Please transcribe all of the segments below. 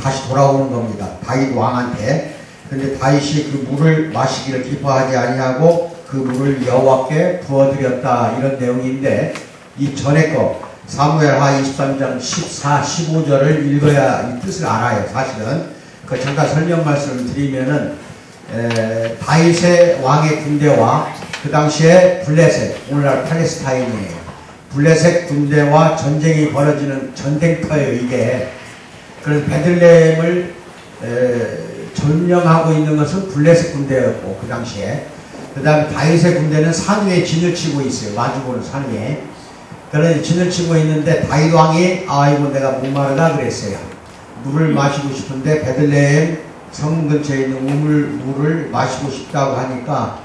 다시 돌아오는 겁니다. 다윗 왕한테. 근데 다윗이 그 물을 마시기를 기뻐하지 아니하고 그 물을 여호와께 부어드렸다, 이런 내용인데, 이 전에 거 사무엘하 23장 14, 15절을 읽어야 이 뜻을 알아요. 사실은 그 잠깐 설명 말씀을 드리면은 다윗의 왕의 군대와 그 당시에 블레셋, 오늘날 팔레스타인이에요. 블레셋 군대와 전쟁이 벌어지는 전쟁터예요, 이게. 그래서 베들레헴을 점령하고 있는 것은 블레셋 군대였고, 그 당시에. 그 다음에 다윗의 군대는 산 위에 진을 치고 있어요. 마주보는 산 위에. 그래서 진을 치고 있는데 다윗 왕이 아이고 내가 목마르다 그랬어요. 물을 마시고 싶은데 베들레헴 성 근처에 있는 우물물을 마시고 싶다고 하니까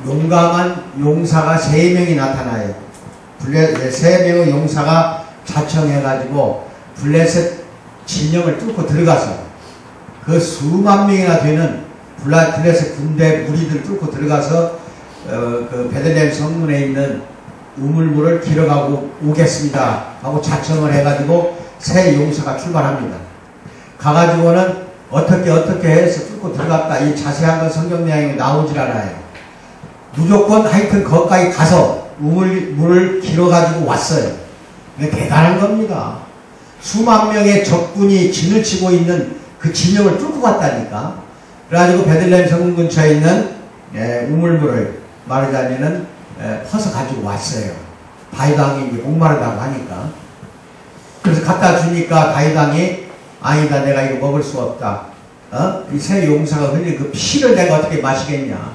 용감한 용사가 3명이 나타나요. 3명의 용사가 자청해가지고 블레셋 진영을 뚫고 들어가서 그 수만 명이나 되는 블레셋 군대 무리들 뚫고 들어가서 그 베들레헴 성문에 있는 우물물을 길어가고 오겠습니다 하고 자청을 해가지고 새 용사가 출발합니다. 가가지고는 어떻게 해서 뚫고 들어갔다, 이 자세한 건 성경 내용이 나오질 않아요. 무조건 하여튼 거기까지 가서 우물물을 길어가지고 왔어요. 이게 대단한 겁니다. 수만 명의 적군이 진을 치고 있는 그 진영을 뚫고 갔다니까. 그래가지고 베들레헴 성문 근처에 있는 우물물을 말하자면은 퍼서 가지고 왔어요. 다윗 왕이 목마르다고 하니까. 그래서 갖다 주니까 다윗 왕이 아니다, 내가 이거 먹을 수 없다. 이 새 용사가 흘린 그 피를 내가 어떻게 마시겠냐.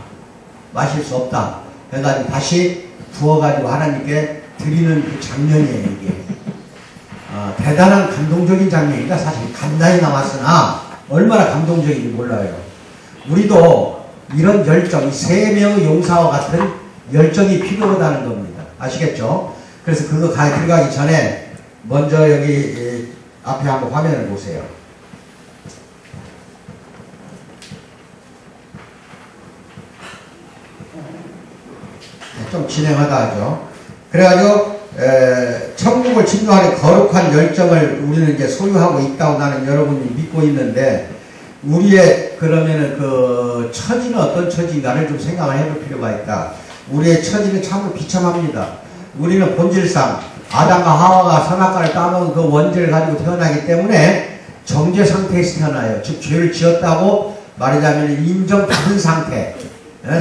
마실 수 없다. 그래가지고 다시 부어가지고 하나님께 드리는 그 장면이에요, 이게. 대단한 감동적인 장면이다. 사실 간단히 나왔으나 얼마나 감동적인지 몰라요. 우리도 이런 열정, 이 3명의 용사와 같은 열정이 필요하다는 겁니다. 아시겠죠? 그래서 그거 들어가기 전에 먼저 여기 앞에 한번 화면을 보세요. 좀 진행하다 하죠. 그래가지고 천국을 침노하는 거룩한 열정을 우리는 이제 소유하고 있다고 나는 여러분이 믿고 있는데, 우리의 그러면은 그 처지는 어떤 처지인가를 좀 생각을 해볼 필요가 있다. 우리의 처지는 참으로 비참합니다. 우리는 본질상 아담과 하와가 선악과를 따먹은 그 원죄를 가지고 태어나기 때문에 정죄 상태에서 태어나요. 즉 죄를 지었다고 말하자면 인정받은 상태,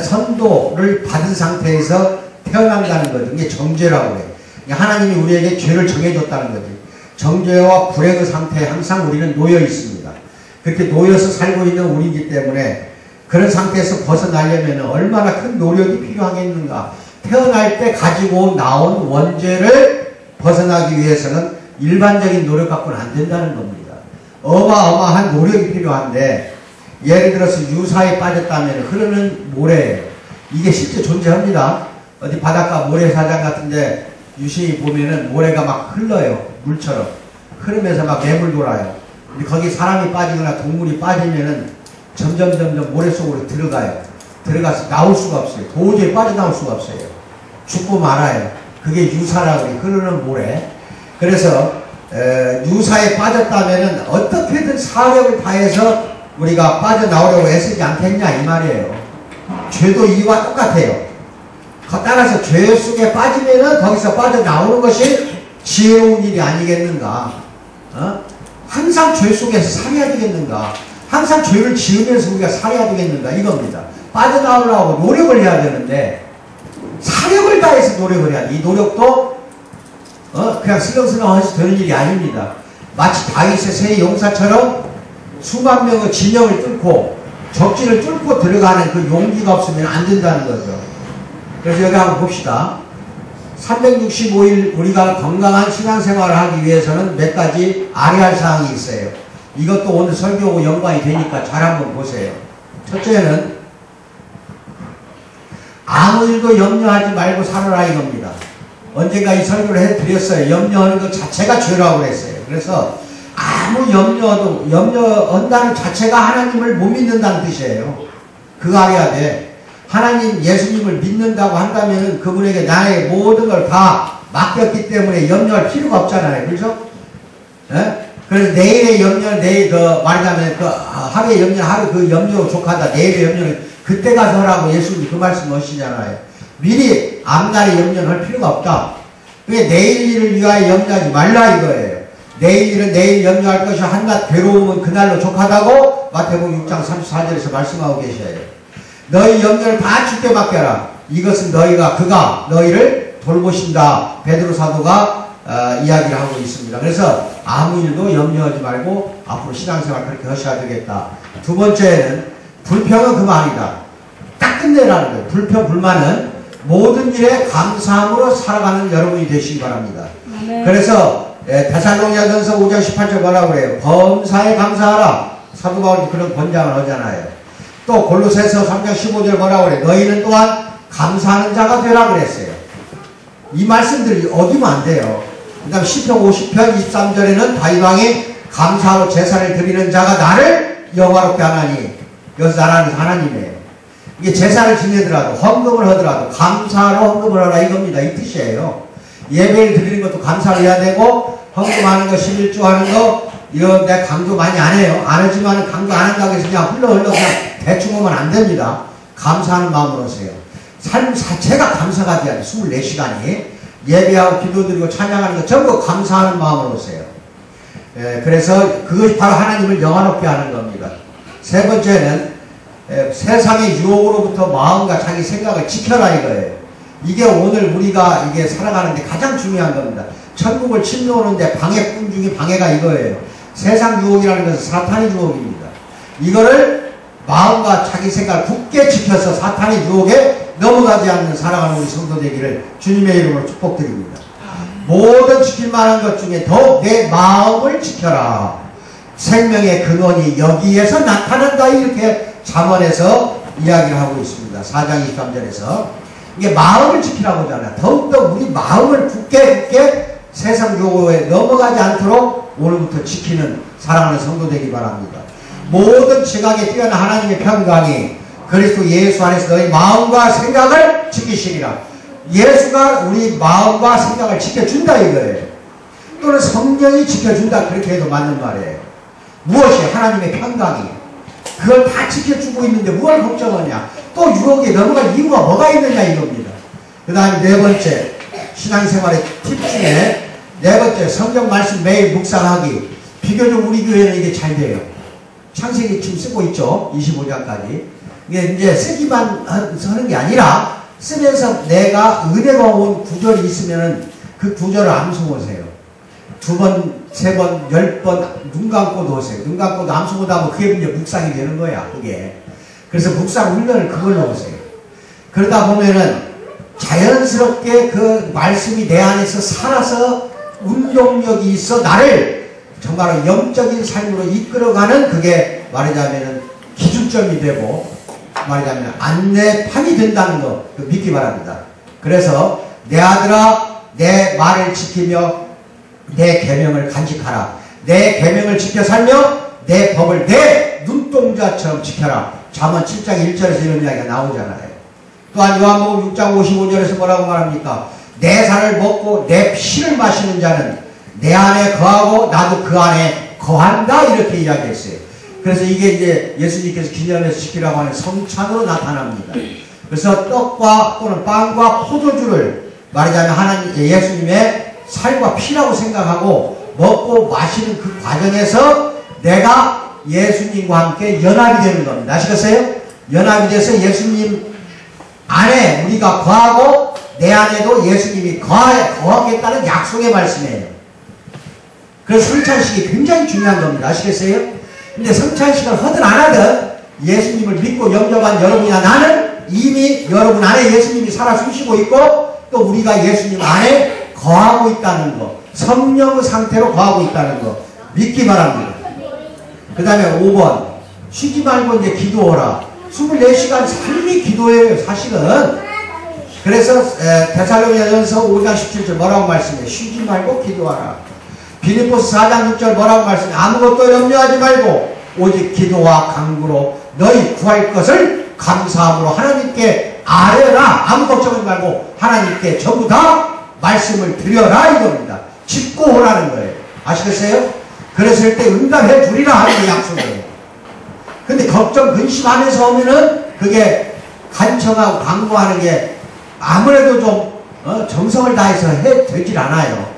선도를 받은 상태에서 태어난다는 거죠. 이게 정죄라고 해요. 하나님이 우리에게 죄를 정해줬다는 거죠. 정죄와 불행의 상태에 항상 우리는 놓여 있습니다. 그렇게 놓여서 살고 있는 우리이기 때문에 그런 상태에서 벗어나려면 얼마나 큰 노력이 필요하겠는가. 태어날 때 가지고 나온 원죄를 벗어나기 위해서는 일반적인 노력 갖고는 안 된다는 겁니다. 어마어마한 노력이 필요한데, 예를 들어서 유사에 빠졌다면 흐르는 모래예요. 이게 실제 존재합니다. 어디 바닷가 모래사장 같은데 유심히 보면은 모래가 막 흘러요. 물처럼 흐르면서 막 매물 돌아요. 근데 거기 사람이 빠지거나 동물이 빠지면은 점점 모래 속으로 들어가요. 들어가서 나올 수가 없어요. 도저히 빠져나올 수가 없어요. 죽고 말아요. 그게 유사라고 해요. 흐르는 모래. 그래서 유사에 빠졌다면은 어떻게든 사력을 다해서 우리가 빠져나오려고 애쓰지 않겠냐 이 말이에요. 죄도 이와 똑같아요. 따라서 죄 속에 빠지면은 거기서 빠져나오는 것이 지혜로운 일이 아니겠는가. 항상 죄 속에서 살아야 되겠는가. 항상 죄를 지으면서 우리가 살아야 되겠는가 이겁니다. 빠져나오려고 노력을 해야 되는데 사력을 다해서 노력을 해야 돼. 이 노력도 그냥 슬렁슬렁 해서 되는 일이 아닙니다. 마치 다윗의 새 용사처럼 수만 명의 진영을 뚫고 적진을 뚫고 들어가는 그 용기가 없으면 안 된다는 거죠. 그래서 여기 한번 봅시다. 365일 우리가 건강한 신앙생활을 하기 위해서는 몇 가지 알아야 할 사항이 있어요. 이것도 오늘 설교하고 연관이 되니까 잘 한번 보세요. 첫째는 아무 일도 염려하지 말고 살아라 이겁니다. 언젠가 이 설교를 해드렸어요. 염려하는 것 자체가 죄라고 그랬어요. 그래서 아무 염려한다는 자체가 하나님을 못 믿는다는 뜻이에요. 그거 알아야 돼. 하나님 예수님을 믿는다고 한다면 그분에게 나의 모든 걸 다 맡겼기 때문에 염려할 필요가 없잖아요. 그렇죠? 그래서 내일의 염려, 내일 말하자면 하루의 염려, 하루 그 염려 족하다. 내일의 염려는 그때 가서 하라고 예수님이 그 말씀 하시잖아요. 미리 앞날의 염려는 할 필요가 없다. 그게 내일 일을 위하여 염려하지 말라 이거예요. 내일 일은 내일 염려할 것이 한낱 괴로움은 그날로 족하다고 마태복음 6장 34절에서 말씀하고 계셔요. 너희 염려를 다 주께 맡겨라. 이것은 그가 너희를 돌보신다. 베드로 사도가 이야기를 하고 있습니다. 그래서 아무 일도 염려하지 말고 앞으로 신앙생활 그렇게 하셔야 되겠다. 두 번째는 불평은 그만이다. 딱 끝내라는 거예요. 불평, 불만은 모든 일에 감사함으로 살아가는 여러분이 되시기 바랍니다. 네. 그래서 데살로니가전서 5장 18절 뭐라고 그래요? 범사에 감사하라. 사도 바울이 그런 권장을 하잖아요. 또 골로새서 3장 15절 뭐라고 그래요? 너희는 또한 감사하는 자가 되라 그랬어요. 이 말씀들이 어기면 안 돼요. 그 다음 시편 50편 23절에는 다윗왕이 감사하고 제사를 드리는 자가 나를 영화롭게 하나니, 여기서 나라는 하나님이에요. 이게 제사를 지내더라도 헌금을 하더라도 감사로 헌금을 하라 이겁니다. 이 뜻이에요. 예배를 드리는 것도 감사를 해야 되고 헌금하는 거 11조 하는 거 이거 내가 강조 많이 안 해요. 안 하지만 강조 안 한다고 해서 그냥 흘러 그냥 대충 하면 안 됩니다. 감사하는 마음으로 오세요. 삶 자체가 감사가 돼야 돼. 24시간이 예배하고 기도드리고 찬양하는 거 전부 감사하는 마음으로 오세요. 그래서 그것이 바로 하나님을 영화롭게 하는 겁니다. 세 번째는 세상의 유혹으로부터 마음과 자기 생각을 지켜라 이거예요. 이게 오늘 우리가 이게 살아가는데 가장 중요한 겁니다. 천국을 침노하는데 방해꾼 중에 방해가 이거예요. 세상 유혹이라는 것은 사탄의 유혹입니다. 이거를 마음과 자기 생각을 굳게 지켜서 사탄의 유혹에 넘어가지 않는 살아가는 우리 성도 되기를 주님의 이름으로 축복드립니다. 모든 지킬 만한 것 중에 더욱 내 마음을 지켜라. 생명의 근원이 여기에서 나타난다 이렇게 잠언에서 이야기를 하고 있습니다. 4장 23절에서 이게 마음을 지키라고 하잖아요. 더욱더 우리 마음을 굳게 세상 유혹에 넘어가지 않도록 오늘부터 지키는 사랑하는 성도 되기 바랍니다. 모든 지각에 뛰어난 하나님의 평강이 그리스도 예수 안에서 너희 마음과 생각을 지키시리라. 예수가 우리 마음과 생각을 지켜준다 이거예요. 또는 성령이 지켜준다 그렇게 해도 맞는 말이에요. 무엇이? 하나님의 평강이 그걸 다 지켜주고 있는데 뭘 걱정하냐. 또 유혹에 넘어갈 이유가 뭐가 있느냐 이겁니다. 그 다음에 네 번째 신앙생활의 팁 중에 네 번째 성경 말씀 매일 묵상하기. 비교적 우리 교회는 이게 잘 돼요. 창세기 지금 쓰고 있죠. 25장까지. 이게 이제 쓰기만 하는 게 아니라 쓰면서 내가 은혜가 온 구절이 있으면은 그 구절을 암송하세요. 2번, 3번, 10번 눈 감고도 오세요. 눈 감고도 암송하다 하면 그게 이제 묵상이 되는 거야. 그게. 그래서 묵상 훈련을 그걸로 오세요. 그러다 보면은 자연스럽게 그 말씀이 내 안에서 살아서 운동력이 있어 나를 정말 영적인 삶으로 이끌어가는 그게 말하자면은 기준점이 되고 말하자면 안내판이 된다는 거 믿기 바랍니다. 그래서 내 아들아 내 말을 지키며 내 계명을 간직하라. 내 계명을 지켜 살며 내 법을 내 눈동자처럼 지켜라. 잠언 7장 1절에서 이런 이야기가 나오잖아요. 또한 요한복음 6장 55절에서 뭐라고 말합니까? 내 살을 먹고 내 피를 마시는 자는 내 안에 거하고 나도 그 안에 거한다 이렇게 이야기했어요. 그래서 이게 이제 예수님께서 기념해서 지키라고 하는 성찬으로 나타납니다. 그래서 떡과 또는 빵과 포도주를 말하자면 하나님 예수님의 살과 피라고 생각하고 먹고 마시는 그 과정에서 내가 예수님과 함께 연합이 되는 겁니다. 아시겠어요? 연합이 돼서 예수님 안에 우리가 거하고 내 안에도 예수님이 거하겠다는 약속의 말씀이에요. 그래서 성찬식이 굉장히 중요한 겁니다. 아시겠어요? 근데 성찬식을 하든 안 하든 예수님을 믿고 영접한 여러분이나 나는 이미 여러분 안에 예수님이 살아 숨쉬고 있고 또 우리가 예수님 안에 거하고 있다는 거, 성령 상태로 거하고 있다는 거 믿기 바랍니다. 그 다음에 5번 쉬지 말고 이제 기도하라. 24시간 삶이 기도예요 사실은. 그래서 데살로니가전서 5장 17절 뭐라고 말씀해요? 쉬지 말고 기도하라. 빌립보서 4장 6절 뭐라고 말씀해? 아무것도 염려하지 말고 오직 기도와 간구로 너희 구할 것을 감사함으로 하나님께 아뢰라. 아무 걱정하지 말고 하나님께 전부 다 말씀을 드려라 이겁니다. 짚고 오라는 거예요. 아시겠어요? 그랬을 때 응답해 주리라 하는 게 약속이에요. 근데 걱정 근심하면서 오면은 그게 간청하고 강구하는 게 아무래도 좀 정성을 다해서 되질 않아요.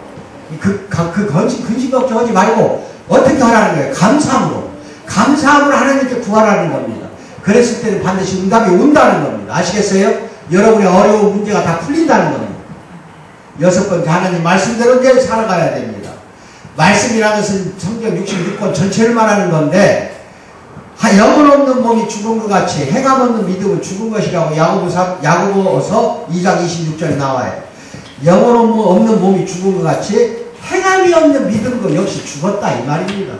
근심 걱정하지 말고 어떻게 하라는 거예요? 감사함으로 하나님께 구하라는 겁니다. 그랬을 때는 반드시 응답이 온다는 겁니다. 아시겠어요? 여러분의 어려운 문제가 다 풀린다는 겁니다. 6번째, 하나님 말씀대로 이제 살아가야 됩니다. 말씀이라는 것은 성경 66권 전체를 말하는 건데, 영혼 없는 몸이 죽은 것 같이 행함 없는 믿음은 죽은 것이라고 야고보서 2장 26절에 나와요. 영혼 없는 몸이 죽은 것 같이 행함이 없는 믿음도 역시 죽었다 이 말입니다.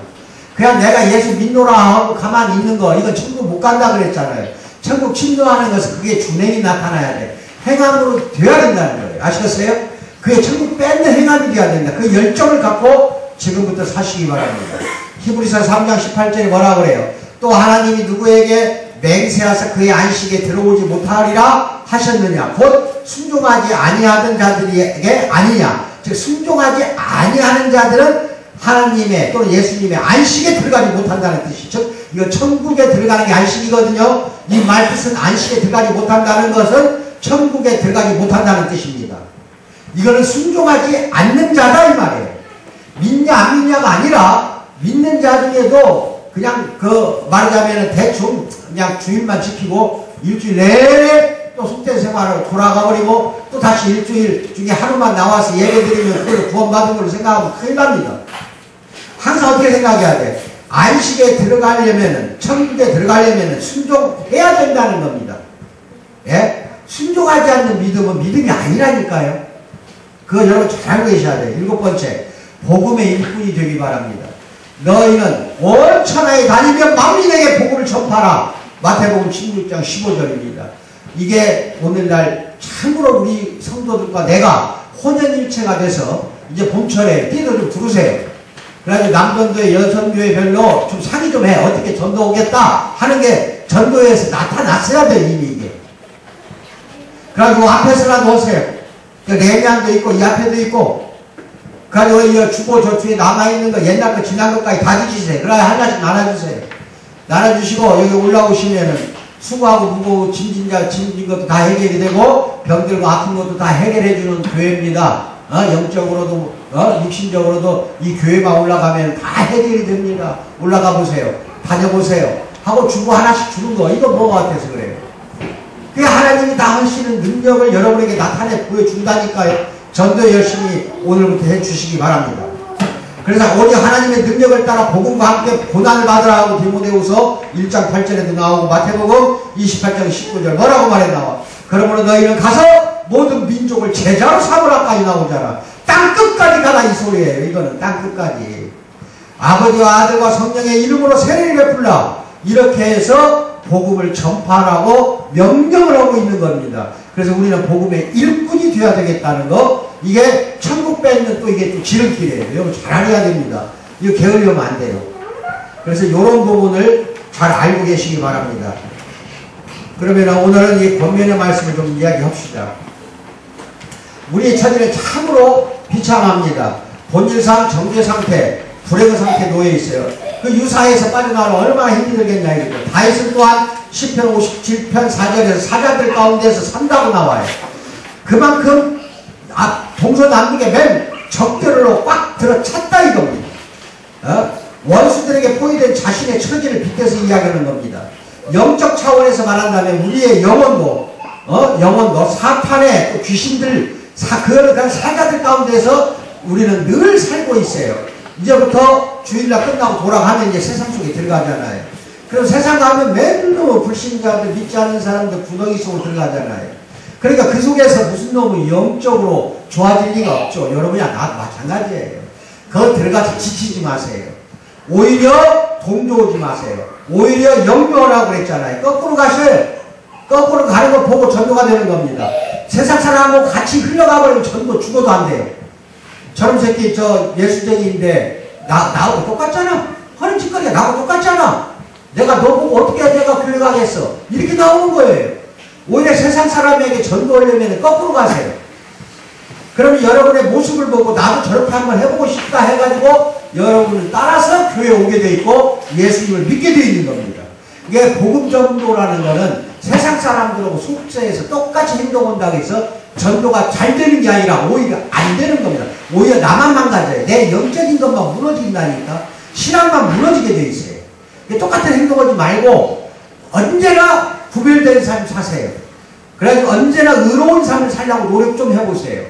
그냥 내가 예수 믿노라 하고 가만히 있는 거, 이건 천국 못 간다 그랬잖아요. 천국 침노하는 것은 그게 준행이 나타나야 돼. 행함으로 되어야 된다는 거예요. 아시겠어요? 그게 천국 뺏는 행함이 되어야 된다. 그 열정을 갖고 지금부터 사시기 바랍니다. 히브리서 3장 18절에 뭐라고 그래요? 또 하나님이 누구에게 맹세하사 그의 안식에 들어오지 못하리라 하셨느냐? 곧 순종하지 아니하던 자들에게 아니냐? 즉 순종하지 아니하는 자들은 하나님의 또는 예수님의 안식에 들어가지 못한다는 뜻이, 즉 이거 천국에 들어가는 게 안식이거든요. 이 말 뜻은 안식에 들어가지 못한다는 것은 천국에 들어가지 못한다는 뜻입니다. 이거는 순종하지 않는 자다 이 말이에요. 믿냐 안 믿냐가 아니라 믿는 자 중에도 그냥 말하자면 대충 그냥 주일만 지키고 일주일 내내 또 속된 생활을 돌아가 버리고 또 다시 일주일 중에 하루만 나와서 예배 드리면 그걸 구원받은 걸로 생각하면 큰일 납니다. 항상 어떻게 생각해야 돼? 안식에 들어가려면은, 천국에 들어가려면은 순종해야 된다는 겁니다. 예? 순종하지 않는 믿음은 믿음이 아니라니까요. 그거 여러분 잘 알고 계셔야 돼요. 7번째, 복음의 일꾼이 되기 바랍니다. 너희는 온 천하에 다니며 만민에게 복음을 전파하라. 마태복음 16장 15절입니다. 이게 오늘날 참으로 우리 성도들과 내가 혼연일체가 돼서 이제 봄철에 띠도 좀 두르세요. 그래가지고 남전도회, 여전도회 별로 좀 상의 좀 해. 어떻게 전도 오겠다 하는 게 전도회에서 나타났어야 돼, 이미 이게. 그래가지고 앞에서라도 오세요. 레미안도 있고, 이 앞에도 있고. 그래가지고 이 주보 저쪽에 남아있는 거, 옛날 거, 지난 것까지 다 주시세요. 그래야 하나씩 나눠주세요. 나눠주시고, 여기 올라오시면은 수고하고 무거워 짐진 것도 다 해결이 되고, 병들고 아픈 것도 다 해결해주는 교회입니다. 영적으로도, 육신적으로도 이 교회만 올라가면 다 해결이 됩니다. 올라가 보세요. 다녀보세요. 하고 주고 하나씩 주는 거, 이거 뭐 같아서 그래요? 그게 하나님이 다 하시는 능력을 여러분에게 나타내 보여준다니까요. 전도 열심히 오늘부터 해주시기 바랍니다. 그래서 오직 하나님의 능력을 따라 복음과 함께 고난을 받으라 하고 디모데후서 1장 8절에도 나오고 마태복음 28장 19절 뭐라고 말해 나와? 그러므로 너희는 가서 모든 민족을 제자로 삼으라까지 나오잖아. 땅끝까지 가라 이 소리예요. 이거는 땅끝까지. 아버지와 아들과 성령의 이름으로 세례를 베풀라. 이렇게 해서 복음을 전파하라고 명령을 하고 있는 겁니다. 그래서 우리는 복음의 일꾼이 되어야 되겠다는 거, 이게 천국 뺏는 또 이게 또 지름길이에요. 여러분 잘 알아야 됩니다. 이거 게을리면 안 돼요. 그래서 이런 부분을 잘 알고 계시기 바랍니다. 그러면 오늘은 이 권면의 말씀을 좀 이야기합시다. 우리의 처지는 참으로 비참합니다. 본질상 정죄 상태, 불행의 상태에 놓여 있어요. 그 유사에서 빠져나가면 얼마나 힘이 들겠냐 이거죠. 다윗은 또한 시편 57편 4절에서 사자들 가운데서 산다고 나와요. 그만큼 동서남북의 맨 적들로 꽉 들어찼다 이겁니다. 원수들에게 포위된 자신의 처지를 빗대서 이야기하는 겁니다. 영적 차원에서 말한다면 우리의 영혼도 사탄의 또 귀신들 그런 사자들 가운데서 우리는 늘 살고 있어요. 이제부터 주일날 끝나고 돌아가면 이제 세상 속에 들어가잖아요. 그럼 세상 가면 맨날 불신자들, 믿지 않는 사람들 구덩이 속으로 들어가잖아요. 그러니까 그 속에서 무슨 놈은 영적으로 좋아질 리가 없죠. 여러분이랑 나도 마찬가지예요. 그거 들어가서 지치지 마세요. 오히려 동조하지 마세요. 오히려 영묘하라고 그랬잖아요. 거꾸로 가셔요. 거꾸로 가는 거 보고 전도가 되는 겁니다. 세상 사람하고 같이 흘러가 버리면 전도 죽어도 안 돼요. 저런 새끼 예수쟁이인데 나하고 똑같잖아. 하는 짓거리가 나하고 똑같잖아. 내가 너 보고 어떻게 내가 교회 가겠어. 이렇게 나오는 거예요. 오히려 세상 사람에게 전도하려면 거꾸로 가세요. 그러면 여러분의 모습을 보고 나도 저렇게 한번 해보고 싶다 해가지고 여러분을 따라서 교회에 오게 돼 있고 예수님을 믿게 돼 있는 겁니다. 이게 복음 전도라는 거는 세상 사람들하고 속세에서 똑같이 행동한다고 해서 전도가 잘 되는 게 아니라 오히려 안 되는 겁니다. 오히려 나만 망가져요. 내 영적인 것만 무너진다니까. 신앙만 무너지게 돼 있어요. 똑같은 행동하지 말고 언제나 구별된 삶 사세요. 그래서 언제나 의로운 삶을 살려고 노력 좀 해보세요.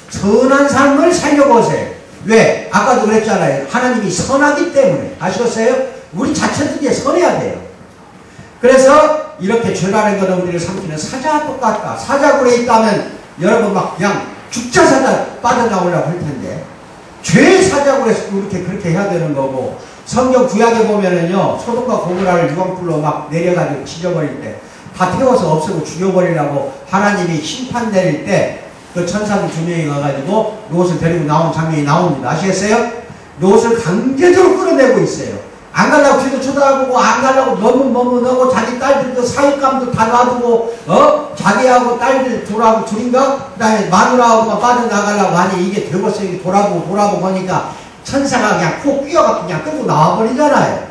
선한 삶을 살려고 하세요. 왜? 아까도 그랬잖아요. 하나님이 선하기 때문에. 아시겠어요? 우리 자체도 이제 선해야 돼요. 그래서 이렇게 죄라는 것은 우리를 삼키는 사자와 똑같다. 사자굴에 있다면 여러분 막 그냥 죽자 사자 빠져나오려고 할 텐데 죄의 사자굴에서 그렇게 해야 되는 거고, 성경 구약에 보면은요 소돔과 고모라를 유황불로 막 내려가지고 지져버릴 때 다 태워서 없애고 죽여버리려고 하나님이 심판 내릴 때 그 천사들 두 명이 가가지고 롯을 데리고 나온 장면이 나옵니다. 아시겠어요? 롯을 강제적으로 끌어내고 있어요. 안 가려고 뒤도 쳐다보고 안 가려고 너무 너무 자기 딸들도 사육감도 다 놔두고 자기하고 딸들 둘인가? 그 다음에 마누라하고만 빠져나가려고 하니 이게 되겠어요. 이게 돌아보고 보니까 천사가 그냥 코 끼어갖고 그냥 끌고 나와버리잖아요.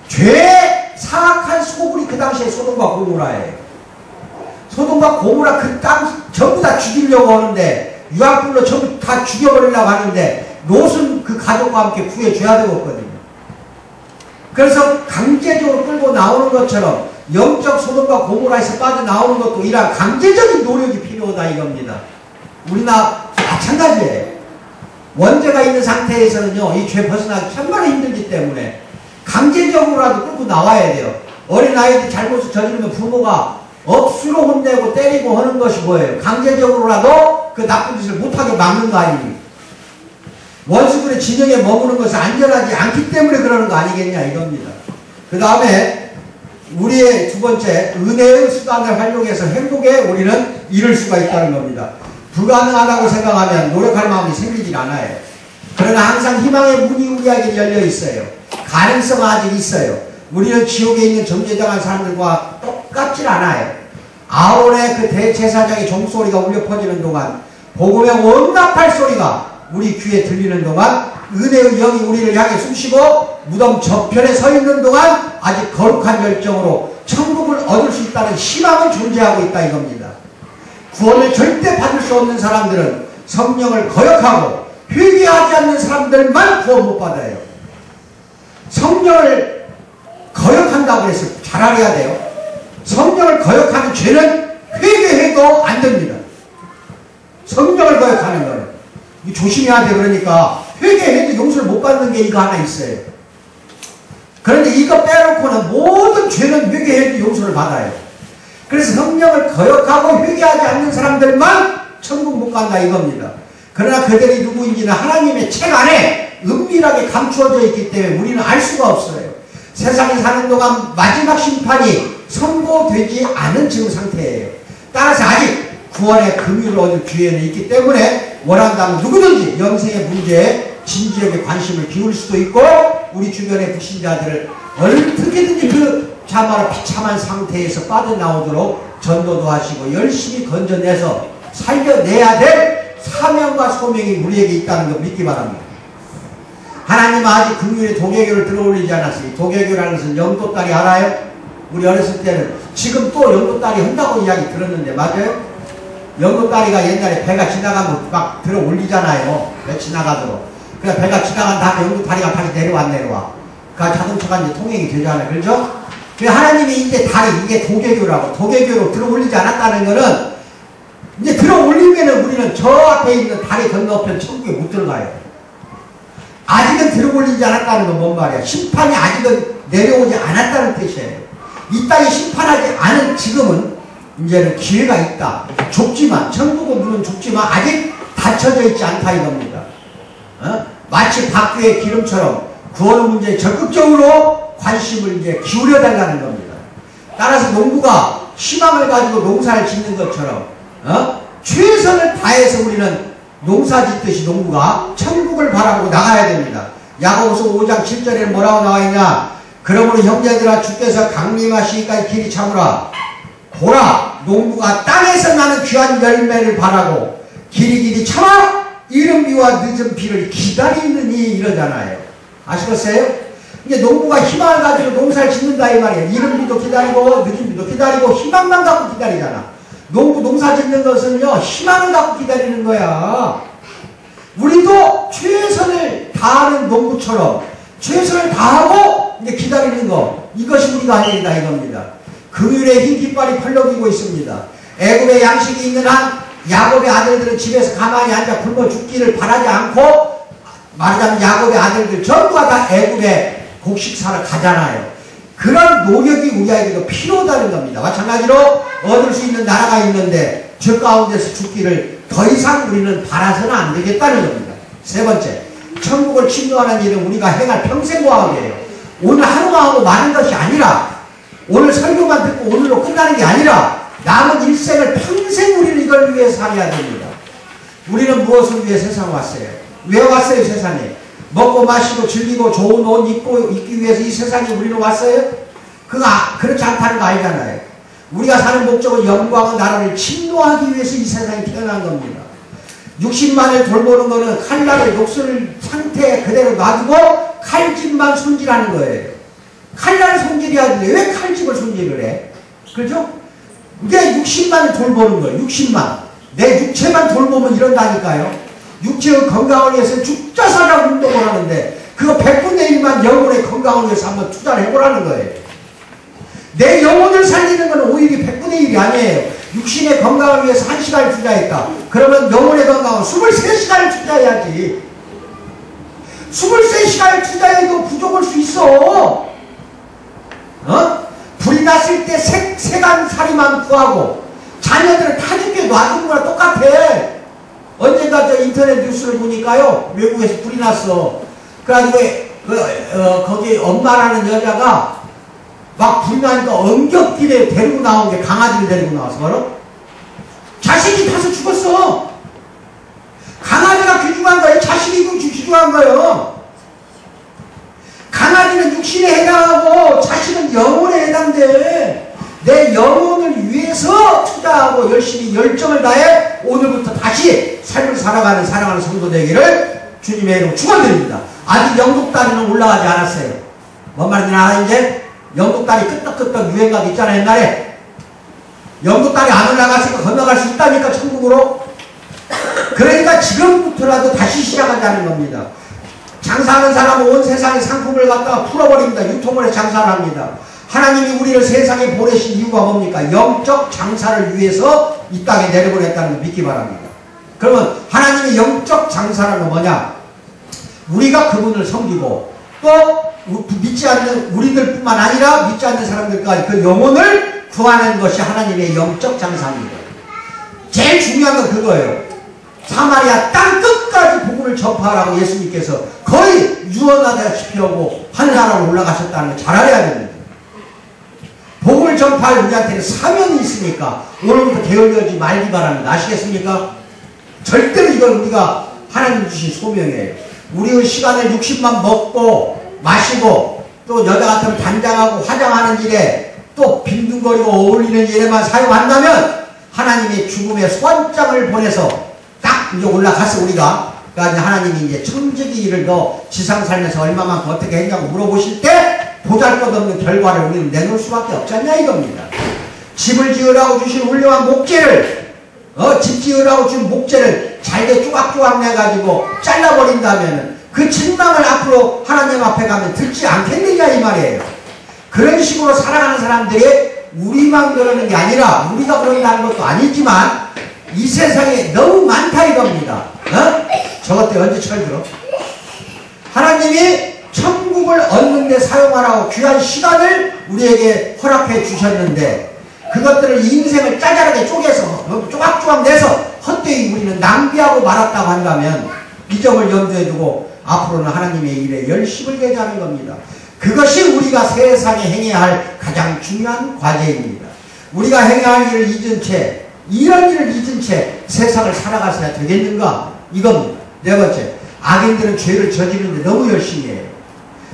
죄 사악한 소굴이 그 당시에 소돔과 고모라예요. 소돔과 고모라 그 땅 전부 다 죽이려고 하는데 유황불로 전부 다 죽여버리려고 하는데 롯은 그 가족과 함께 구해줘야 되거든요. 그래서 강제적으로 끌고 나오는 것처럼 영적 소돔과 고모라에서 빠져나오는 것도 이러한 강제적인 노력이 필요하다 이겁니다. 우리나 마찬가지예요. 원죄가 있는 상태에서는요 이 죄 벗어나기 정말 힘들기 때문에 강제적으로라도 끌고 나와야 돼요. 어린아이들이 잘못을 저지르면 부모가 억수로 혼내고 때리고 하는 것이 뭐예요? 강제적으로라도 그 나쁜 짓을 못하게 막는 거 아닙니까? 원수들의 진영에 머무는 것은 안전하지 않기 때문에 그러는 거 아니겠냐 이겁니다. 그 다음에 우리의 두 번째, 은혜의 수단을 활용해서 행복에 우리는 이룰 수가 있다는 겁니다. 불가능하다고 생각하면 노력할 마음이 생기질 않아요. 그러나 항상 희망의 문이 우리에게 열려 있어요. 가능성은 아직 있어요. 우리는 지옥에 있는 정죄당한 사람들과 똑같질 않아요. 아론의 그 대제사장의 종소리가 울려 퍼지는 동안, 복음의 원납할 소리가 우리 귀에 들리는 동안, 은혜의 영이 우리를 향해 숨쉬고 무덤 저편에 서 있는 동안 아직 거룩한 열정으로 천국을 얻을 수 있다는 희망은 존재하고 있다 이겁니다. 구원을 절대 받을 수 없는 사람들은 성령을 거역하고 회개하지 않는 사람들만 구원 못 받아요. 성령을 거역한다고 해서 잘 알아야 돼요. 성령을 거역하는 죄는 회개해도 안 됩니다. 성령을 거역하는 거는 조심해야 돼. 그러니까 회개해도 용서를 못 받는 게 이거 하나 있어요. 그런데 이거 빼놓고는 모든 죄는 회개해도 용서를 받아요. 그래서 성령을 거역하고 회개하지 않는 사람들만 천국 못 간다 이겁니다. 그러나 그들이 누구인지는 하나님의 책 안에 은밀하게 감추어져 있기 때문에 우리는 알 수가 없어요. 세상에 사는 동안 마지막 심판이 선고되지 않은 지금 상태예요. 따라서 아직 구원의 긍휼을 얻을 기회는 있기 때문에 원한다면 누구든지 영생의 문제에 진지하게 관심을 기울일 수도 있고, 우리 주변의 불신자들을 어떻게든지 그 참아라 비참한 상태에서 빠져나오도록 전도도 하시고 열심히 건져내서 살려내야 될 사명과 소명이 우리에게 있다는 걸 믿기 바랍니다. 하나님은 아직 긍휼의 도개교를 들어올리지 않았으니, 도개교라는 것은 영도딸이 알아요? 우리 어렸을 때는 지금 또 영도딸이 한다고 이야기 들었는데 맞아요? 영도딸이가 옛날에 배가 지나가면 막 들어올리잖아요. 배 지나가도록. 그래 배가 지나간 다음에 영도다리가 다시 내려와. 그 자동차가 이제 통행이 되잖아요. 그렇죠? 하나님이 이제 다리, 이게 도개교라고, 도개교로 들어올리지 않았다는 거는 이제 들어올리면은 우리는 저 앞에 있는 다리 건너편 천국에 못 들어가요. 아직은 들어올리지 않았다는 건 뭔 말이야? 심판이 아직은 내려오지 않았다는 뜻이에요. 이 땅이 심판하지 않은 지금은 이제는 기회가 있다. 좁지만, 천국은 문은 좁지만 아직 닫혀져 있지 않다 이겁니다. 마치 바퀴의 기름처럼 구원 문제에 적극적으로 관심을 이제 기울여 달라는 겁니다. 따라서 농부가 희망을 가지고 농사를 짓는 것처럼 최선을 다해서 우리는 농사 짓듯이 농부가 천국을 바라보고 나가야 됩니다. 야고보서 5장 7절에 뭐라고 나와있냐? 그러므로 형제들아 주께서 강림하시기까지 길이 참으라. 보라 농부가 땅에서 나는 귀한 열매를 바라고 길이 참아 이른 비와 늦은 비를 기다리느니 이러잖아요. 아시겠어요? 이제 농부가 희망을 가지고 농사를 짓는다 이 말이에요. 이른 비도 기다리고 늦은 비도 기다리고 희망만 갖고 기다리잖아. 농부 농사 짓는 것은요 희망을 갖고 기다리는 거야. 우리도 최선을 다하는 농부처럼 최선을 다하고 이제 기다리는 거, 이것이 우리가 할 일이다 이겁니다. 긍휼의 흰 깃발이 펄럭이고 있습니다. 애굽의 양식이 있는 한 야곱의 아들들은 집에서 가만히 앉아 굶어 죽기를 바라지 않고, 말하자면 야곱의 아들들 전부가 다 애굽에 곡식사러 가잖아요. 그런 노력이 우리에게도 필요하다는 겁니다. 마찬가지로 얻을 수 있는 나라가 있는데 저 가운데서 죽기를 더 이상 우리는 바라서는 안 되겠다는 겁니다. 세 번째, 천국을 침노하는 일은 우리가 행할 평생 과학이에요. 오늘 하루가 하고 마는 것이 아니라, 오늘 설교만 듣고 오늘로 끝나는 게 아니라 남은 일생을 평생 우리는 이걸 위해 살아야 됩니다. 우리는 무엇을 위해 세상 왔어요? 왜 왔어요 세상에? 먹고 마시고 즐기고 좋은 옷 입기 위해서 이 세상에 우리는 왔어요? 그렇지 않다는 거 알잖아요. 우리가 사는 목적은 영광의 나라를 침노하기 위해서 이 세상에 태어난 겁니다. 60만을 돌보는 거는 칼날을 녹슬 상태에 그대로 놔두고 칼집만 손질하는 거예요. 칼날을 손질해야 되는데 왜 칼집을 손질을 해? 그렇죠? 이게 60만을 돌보는 거예요. 60만. 내 육체만 돌보면 이런다니까요. 육체의 건강을 위해서 죽자 살아 운동을 하는데 그거 100분의 1만 영혼의 건강을 위해서 한번 투자를 해보라는 거예요. 내 영혼을 살리는 건 오히려 100분의 1이 아니에요. 육신의 건강을 위해서 1시간을 투자했다. 그러면 영혼의 건강은 23시간을 투자해야지. 23시간을 투자해도 부족할 수 있어. 불이 났을 때 세간살이만 구하고 자녀들을 타죽게 놔둔 거랑 똑같아. 언젠가 저 인터넷 뉴스를 보니까요, 외국에서 불이 났어. 그래가지고 거기 엄마라는 여자가 막 불이 나니까 엉겹길에 데리고 나온 게 강아지를 데리고 나와서 바로 자식이 타서 죽었어. 강아지가 귀중한 거예요? 자식이 귀중한 거예요? 강아지는 육신에 해당하고 자식은 영혼에 해당돼. 내 영혼을 위해서 투자하고 열심히 열정을 다해 오늘부터 다시 삶을 살아가는 사랑하는 성도 되기를 주님의 이름으로 축원드립니다. 아직 영국다리는 올라가지 않았어요. 뭔 말인지 알아? 이제 영국다리 끄떡끄떡 유행가도 있잖아. 옛날에 영국다리 안 올라갔으니까 건너갈 수 있다니까 천국으로. 그러니까 지금부터라도 다시 시작하자는 겁니다. 장사하는 사람은 온 세상의 상품을 갖다가 풀어버립니다. 유통을 해서 장사를 합니다. 하나님이 우리를 세상에 보내신 이유가 뭡니까? 영적 장사를 위해서 이 땅에 내려보냈다는 걸 믿기 바랍니다. 그러면 하나님의 영적 장사라는 건 뭐냐? 우리가 그분을 섬기고 또 믿지 않는 우리들뿐만 아니라 믿지 않는 사람들까지 그 영혼을 구하는 것이 하나님의 영적 장사입니다. 제일 중요한 건 그거예요. 사마리아 땅 끝까지 복음을 전파하라고 예수님께서 거의 유언하다시피 하고 하늘나라로 올라가셨다는 걸 잘 알아야 됩니다. 복음을 전파할 우리한테는 사명이 있으니까 오늘부터 게을러지 말기 바랍니다. 아시겠습니까? 절대로 이걸 우리가 하나님 주신 소명이에요. 우리의 시간을 60만 먹고 마시고 또 여자 같으면 단장하고 화장하는 일에 또 빈둥거리고 어울리는 일에만 사용한다면 하나님의 죽음의 소환장을 보내서 딱 이제 올라가서 우리가 그러니까 하나님이 이제 청지기를 너 지상 살면서 얼마만큼 어떻게 했냐고 물어보실 때 보잘것없는 결과를 우리는 내놓을 수밖에 없지 않냐 이겁니다. 집을 지으라고 주신 훌륭한 목재를 집 지으라고 준 목재를 잘게 조각조각 내가지고 잘라버린다면 그 책망을 앞으로 하나님 앞에 가면 듣지 않겠느냐 이 말이에요. 그런 식으로 살아가는 사람들이 우리만 그러는 게 아니라 우리가 그런다는 것도 아니지만 이 세상에 너무 많다 이겁니다. 저것들 언제 철들어? 하나님이 천국을 얻는 데 사용하라고 귀한 시간을 우리에게 허락해 주셨는데 그것들을 인생을 짜잘하게 쪼개서 조각조각 내서 헛되이 우리는 낭비하고 말았다고 한다면 이 점을 염두에 두고 앞으로는 하나님의 일에 열심을 내자는 겁니다. 그것이 우리가 세상에 행해야 할 가장 중요한 과제입니다. 우리가 행해야 할 일을 잊은 채 이런 일을 잊은 채 세상을 살아가서야 되겠는가? 이겁니다. 네 번째, 악인들은 죄를 저지르는데 너무 열심히 해요.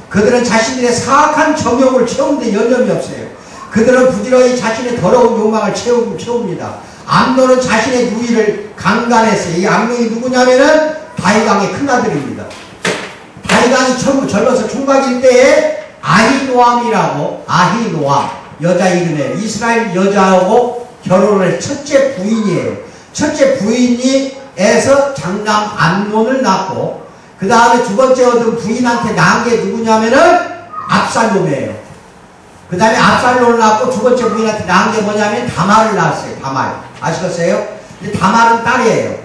그들은 자신들의 사악한 정욕을 채우는데 여념이 없어요. 그들은 부지런히 자신의 더러운 욕망을 채웁니다. 암논은 자신의 누이를 강간했어요. 이 암논이 누구냐면은 다윗왕의 큰아들입니다. 다윗왕이 젊어서 총각일 때에 아히노암이라고, 아히노암 여자 이름이에요. 이스라엘 여자하고 결혼을 해. 첫째 부인이에요. 첫째 부인이에서 장남 암논을 낳고, 그 다음에 두 번째 얻은 부인한테 낳은 게 누구냐면은 압살롬이에요. 그 다음에 압살롬을 낳고 두 번째 부인한테 낳은 게 뭐냐면 다말을 낳았어요. 다말. 아시겠어요? 근데 다말은 딸이에요.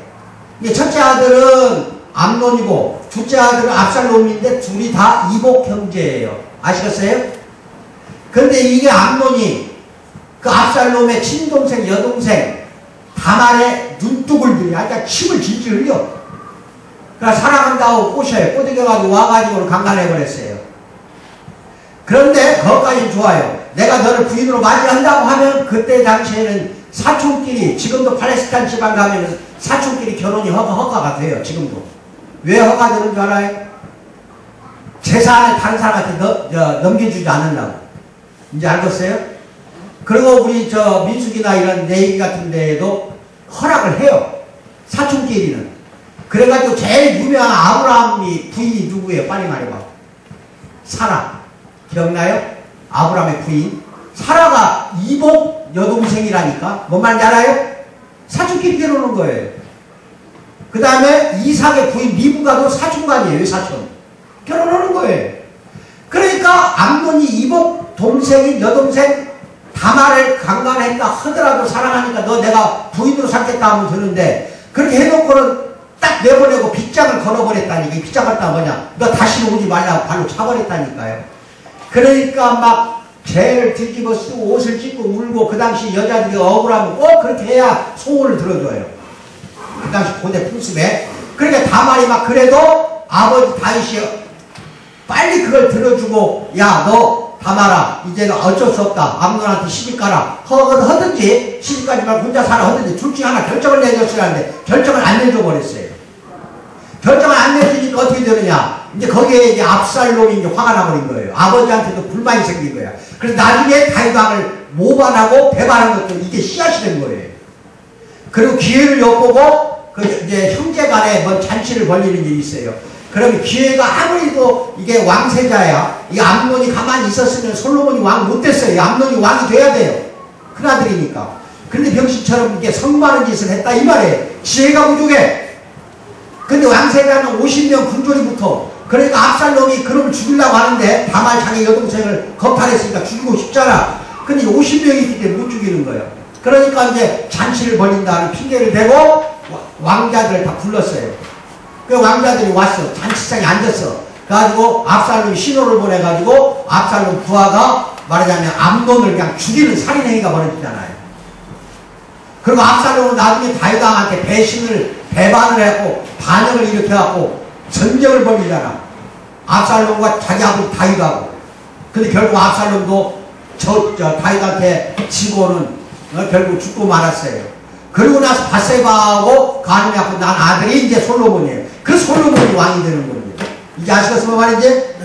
이게 첫째 아들은 암논이고 둘째 아들은 압살롬인데 둘이 다 이복 형제예요. 아시겠어요? 근데 이게 암논이 그 압살롬의 친동생, 여동생 다말의 눈독을 들여, 그러니까 침을 질질 흘려. 그러니까 사랑한다고 꼬셔요. 꼬드겨가지고 와가지고 강간해버렸어요. 그런데 그것까지는 좋아요. 내가 너를 부인으로 맞이한다고 하면 그때 당시에는 사촌끼리, 지금도 팔레스타인 지방 가면 사촌끼리 결혼이 허가가 돼요. 지금도. 왜 허가 되는 줄 알아요? 재산을 다른 사람한테 넘겨주지 않으려고. 이제 알겠어요? 그리고 우리 민숙이나 이런 내일 같은 데에도 허락을 해요. 사촌끼리는. 그래가지고 제일 유명한 아브라함이 부인이 누구예요? 빨리 말해봐. 사라. 기억나요? 아브라함의 부인. 사라가 이복 여동생이라니까. 뭔 말인지 알아요? 사촌끼리 결혼하는 거예요. 그 다음에 이삭의 부인 리브가도 사촌간이에요. 사촌. 결혼하는 거예요. 그러니까 암논이 이복 동생인 여동생 다말을 강간했다 하더라도 사랑하니까 너 내가 부인으로 삼겠다 하면 되는데, 그렇게 해놓고는 딱 내보내고 빗장을 걸어버렸다니까. 이 빗장 걸다 뭐냐, 너 다시는 오지 말라고 발로 차버렸다니까요. 그러니까 막 죄를 뒤집어 쓰고 옷을 찢고 울고, 그 당시 여자들이 억울하면 꼭 그렇게 해야 소원을 들어줘요. 그 당시 고대 풍습에. 그러니까 다말이 막 그래도 아버지 다윗이 빨리 그걸 들어주고, 야 너 다말아 이제는 어쩔 수 없다. 암논한테 시집가라. 하든지 시집가지 말고 혼자 살아 하든지 둘 중에 하나 결정을 내줬어야 하는데 결정을 안 내줘버렸어요. 결정을 안 내주니까 어떻게 되느냐, 이제 거기에 이제 압살롬이 이제 화가 나버린 거예요. 아버지한테도 불만이 생긴 거야. 그래서 나중에 다윗왕을 모반하고 배반한 것도 이게 씨앗이 된 거예요. 그리고 기회를 엿보고 그 이제 형제 간에 뭐 잔치를 벌리는 일이 있어요. 그러면 기회가 아무리도 이게 왕세자야, 이 암논이 가만히 있었으면 솔로몬이 왕 못 됐어요. 암논이 왕이 돼야 돼요. 큰아들이니까. 그런데 병신처럼 이게 성많은 짓을 했다 이 말이에요. 지혜가 부족해. 근데 왕세자는 50명 군졸이 붙어. 그러니까 압살롬이 그놈을 죽이려고 하는데 다말 자기 여동생을 거탈했으니까 죽이고 싶잖아. 근데 50명이 있기 때문에 못 죽이는 거예요. 그러니까 이제 잔치를 벌린다는 핑계를 대고 왕자들을 다 불렀어요. 그 왕자들이 왔어. 잔치상에 앉았어. 그래가지고 압살롬이 신호를 보내가지고 압살롬 부하가 말하자면 암논을 그냥 죽이는 살인행위가 벌어지잖아요. 그리고 압살롬은 나중에 다윗왕한테 배반을 했고 반역을 일으켜갖고 전쟁을 벌이잖아. 압살롬과 자기 아버지 다윗하고. 근데 결국 압살롬도 다윗한테 지고는 결국 죽고 말았어요. 그러고 나서 바세바하고 가늠이 갖고 난 아들이 이제 솔로몬이에요. 그 솔로몬이 왕이 되는 겁니다. 이제 아시겠어요 말인지?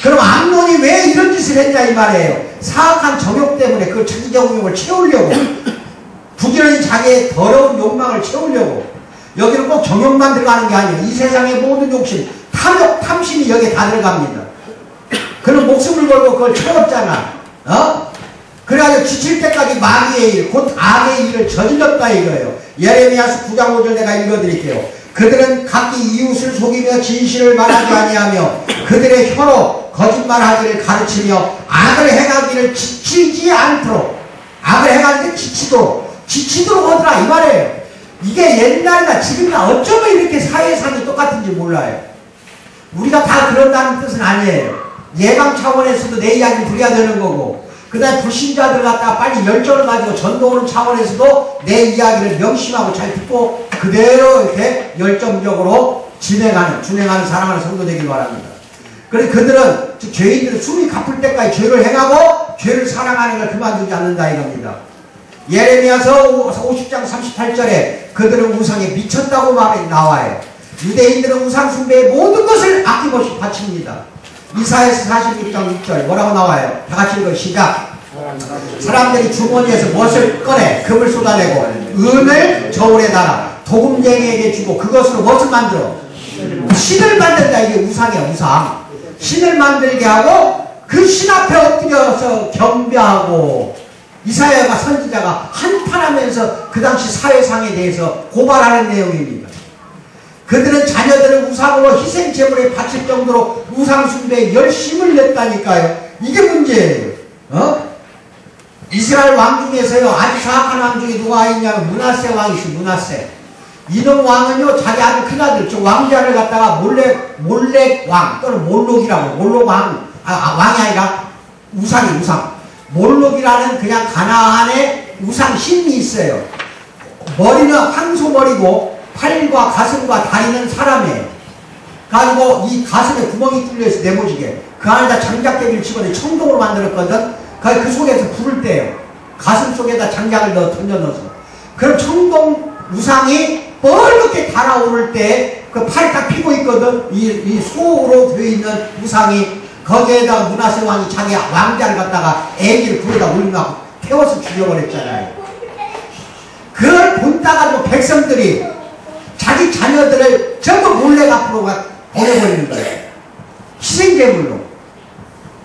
그럼 암논이 왜 이런 짓을 했냐 이 말이에요. 사악한 정욕 때문에 그 자기 정욕을 채우려고, 부지런히 자기의 더러운 욕망을 채우려고. 여기는 꼭 정욕만 들어가는 게 아니에요. 이 세상의 모든 욕심, 탐욕, 탐심이 여기에 다 들어갑니다. 그는 목숨을 걸고 그걸 채웠잖아. 그래가지고 지칠 때까지 마귀의 일, 곧 악의 일을 저질렀다 이거예요. 예레미야서 9장 5절 내가 읽어드릴게요. 그들은 각기 이웃을 속이며 진실을 말하지 아니하며 그들의 혀로 거짓말하기를 가르치며 악을 행하기를 지치지 않도록, 악을 행하는데 지치도록 하더라 이 말이에요. 이게 옛날이나 지금이나 어쩌면 이렇게 사회상이 똑같은지 몰라요. 우리가 다 그런다는 뜻은 아니에요. 예방 차원에서도 내 이야기를 드려야 되는 거고, 그 다음에 불신자들 갖다가 빨리 열정을 가지고 전도하는 차원에서도 내 이야기를 명심하고 잘 듣고 그대로 이렇게 열정적으로 준행하는 사랑하는 성도 되길 바랍니다. 그래서 그들은, 죄인들은 숨이 가쁠 때까지 죄를 행하고 죄를 사랑하는 걸 그만두지 않는다 이겁니다. 예레미야서 50장 38절에 그들은 우상에 미쳤다고 말이 나와요. 유대인들은 우상 숭배의 모든 것을 아낌없이 바칩니다. 이사야서 46장 6절 뭐라고 나와요? 다 같이 읽어 시작. 사람들이 주머니에서 무엇을 꺼내 금을 쏟아내고 은을 저울에 달아 도금쟁이에게 주고 그것으로 무엇을 만들어? 신을 만든다. 이게 우상이야, 우상. 신을 만들게 하고 그 신 앞에 엎드려서 경배하고 이사야가 선지자가 한탄하면서 그 당시 사회상에 대해서 고발하는 내용입니다. 그들은 자녀들을 우상으로 희생제물에 바칠 정도로 우상숭배에 열심을 냈다니까요. 이게 문제예요. 이스라엘 왕 중에서요, 아주 사악한 왕 중에 누가 있냐면 므낫세 왕이 있어요. 므낫세. 이놈 왕은요, 자기 아주 큰아들, 저 왕자를 갖다가 몰렉 왕, 또는 몰록이라고, 몰록 왕, 왕이 아니라 우상이 우상. 몰록이라는 그냥 가나안에 우상 신이 있어요. 머리는 황소머리고, 팔과 가슴과 다리는 사람이에요. 가지고 이 가슴에 구멍이 뚫려있어, 네모지게. 그 안에다 장작대기를 집어넣어 청동으로 만들었거든. 그 속에서 불을 떼요. 가슴 속에다 장작을 던져넣어서. 그럼 청동 우상이 뻘겋게 달아오를 때 그 팔 딱 피고 있거든. 이 소로 되어 있는 우상이 거기에다가 므낫세 왕이 자기 왕자를 갖다가 애기를 불에다 올려놓고 태워서 죽여버렸잖아요. 그걸 본따가지고 백성들이 자기 자녀들을 전부 몰래 앞으로 보내버리는 거예요. 희생제물로.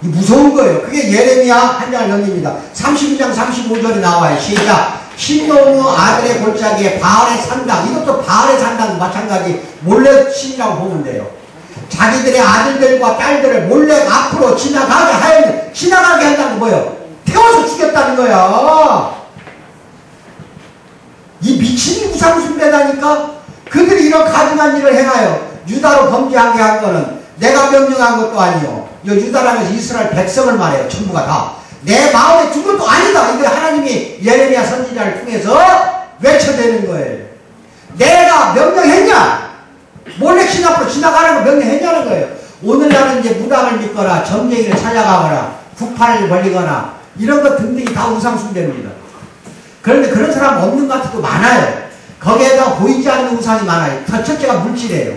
이 무서운 거예요. 그게 예레미야 한 장을 넘깁니다. 32장 35절에 나와요. 시작. 신노무 아들의 골짜기에 바알의 산당, 이것도 바알의 산당 마찬가지 몰래 신이라고 보면 돼요. 자기들의 아들들과 딸들을 몰래 앞으로 지나가게 한다는 거 뭐예요? 태워서 죽였다는 거야. 이 미친 우상숭배다니까. 그들이 이런 가증한 일을 행하여 유다로 범죄하게 한 거는 내가 명령한 것도 아니요. 유다라면서 이스라엘 백성을 말해요. 전부가 다. 내 마음에 준 것도 아니다. 이거 하나님이 예레미야 선지자를 통해서 외쳐대는 거예요. 내가 명령했냐? 몰래 신 앞으로 지나가는 거 명령했냐는 거예요. 오늘날은 이제 무당을 믿거나 점쟁이를 찾아가거나 국판을 벌리거나 이런 것 등등이 다 우상숭배입니다. 그런데 그런 사람 없는 것 같아도 많아요. 거기에다 보이지 않는 우상이 많아요. 첫째가 물질이에요.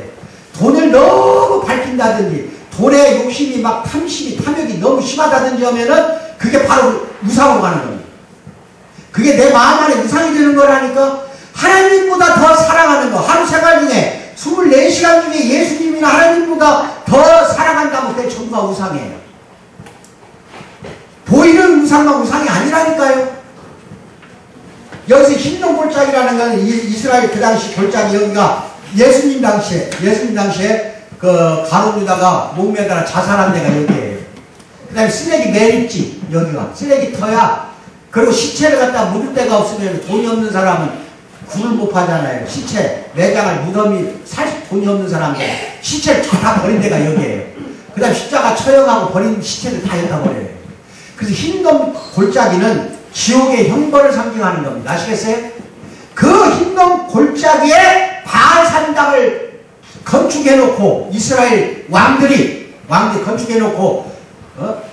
돈을 너무 밝힌다든지 돈에 욕심이 막 탐심이 탐욕이 너무 심하다든지 하면은 그게 바로 우상으로 가는 겁니다. 그게 내 마음 안에 우상이 되는 거라니까. 하나님보다 더 사랑하는 거. 하루 생활 중에 24시간 중에 예수님이나 하나님보다 더 사랑한다면 그게 전부가 우상이에요. 보이는 우상만 우상이 아니라니까요. 여기서 흰동 골짜기라는 건 이스라엘 그 당시 골짜기, 여기가 예수님 당시에 그 가룟 유다가 목매다가 자살한 데가 여기에요. 그 다음에 쓰레기 매립지, 여기가 쓰레기터야. 그리고 시체를 갖다 묻을 데가 없으면 돈이 없는 사람은 굴을 못 파잖아요. 시체 매장을 무덤이 살 돈이 없는 사람들 시체를 다 버린 데가 여기에요. 그 다음에 십자가 처형하고 버린 시체를 다 여기다 버려요. 그래서 흰동 골짜기는 지옥의 형벌을 상징하는 겁니다. 아시겠어요? 그 흰동 골짜기에 바알 산당을 건축해놓고 이스라엘 왕들이 건축해놓고